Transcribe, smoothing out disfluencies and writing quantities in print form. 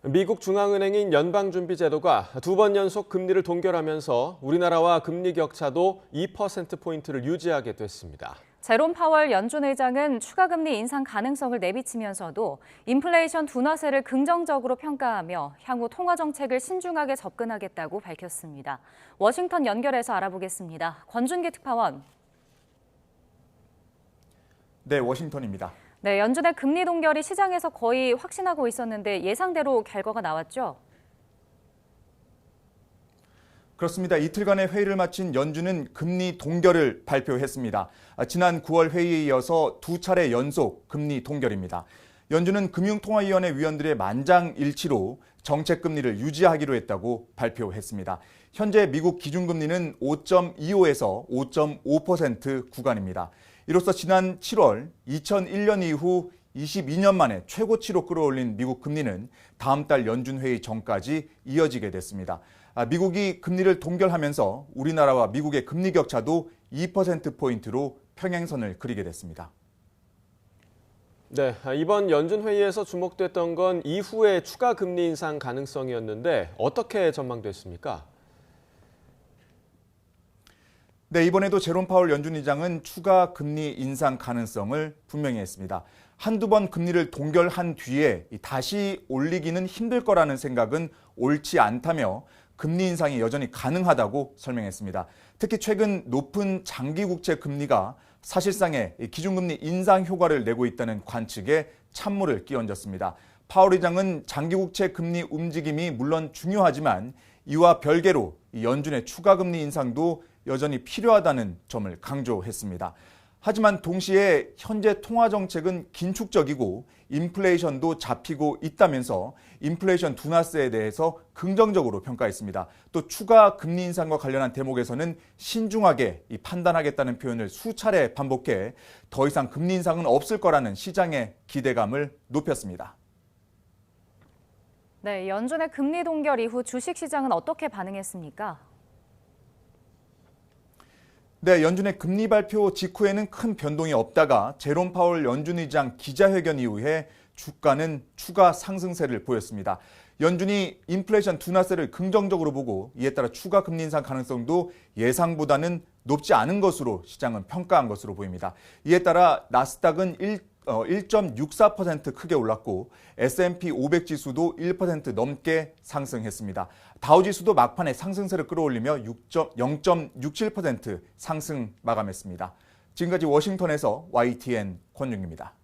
미국 중앙은행인 연방준비제도가 두 번 연속 금리를 동결하면서 우리나라와 금리 격차도 2%포인트를 유지하게 됐습니다. 제롬 파월 연준 의장은 추가 금리 인상 가능성을 내비치면서도 인플레이션 둔화세를 긍정적으로 평가하며 향후 통화 정책을 신중하게 접근하겠다고 밝혔습니다. 워싱턴 연결해서 알아보겠습니다. 권준기 특파원. 네, 워싱턴입니다. 네, 연준의 금리 동결이 시장에서 거의 확신하고 있었는데 예상대로 결과가 나왔죠? 그렇습니다. 이틀간의 회의를 마친 연준은 금리 동결을 발표했습니다. 지난 9월 회의에 이어서 두 차례 연속 금리 동결입니다. 연준은 금융통화위원회 위원들의 만장일치로 정책금리를 유지하기로 했다고 발표했습니다. 현재 미국 기준금리는 5.25에서 5.5% 구간입니다. 이로써 지난 7월 2001년 이후 22년 만에 최고치로 끌어올린 미국 금리는 다음 달 연준회의 전까지 이어지게 됐습니다. 미국이 금리를 동결하면서 우리나라와 미국의 금리 격차도 2%포인트로 평행선을 그리게 됐습니다. 네, 이번 연준회의에서 주목됐던 건 이후에 추가 금리 인상 가능성이었는데 어떻게 전망됐습니까? 네, 이번에도 제롬 파월 연준 의장은 추가 금리 인상 가능성을 분명히 했습니다. 한두 번 금리를 동결한 뒤에 다시 올리기는 힘들 거라는 생각은 옳지 않다며 금리 인상이 여전히 가능하다고 설명했습니다. 특히 최근 높은 장기 국채 금리가 사실상의 기준금리 인상 효과를 내고 있다는 관측에 찬물을 끼얹었습니다. 파월 의장은 장기 국채 금리 움직임이 물론 중요하지만 이와 별개로 연준의 추가 금리 인상도 여전히 필요하다는 점을 강조했습니다. 하지만 동시에 현재 통화 정책은 긴축적이고 인플레이션도 잡히고 있다면서 인플레이션 둔화세에 대해서 긍정적으로 평가했습니다. 또 추가 금리 인상과 관련한 대목에서는 신중하게 판단하겠다는 표현을 수차례 반복해 더 이상 금리 인상은 없을 거라는 시장의 기대감을 높였습니다. 네, 연준의 금리 동결 이후 주식시장은 어떻게 반응했습니까? 네, 연준의 금리 발표 직후에는 큰 변동이 없다가 제롬 파월 연준 의장 기자회견 이후에 주가는 추가 상승세를 보였습니다. 연준이 인플레이션 둔화세를 긍정적으로 보고 이에 따라 추가 금리 인상 가능성도 예상보다는 높지 않은 것으로 시장은 평가한 것으로 보입니다. 이에 따라 나스닥은 1.64% 크게 올랐고 S&P 500 지수도 1% 넘게 상승했습니다. 다우 지수도 막판에 상승세를 끌어올리며 0.67% 상승 마감했습니다. 지금까지 워싱턴에서 YTN 권윤기입니다.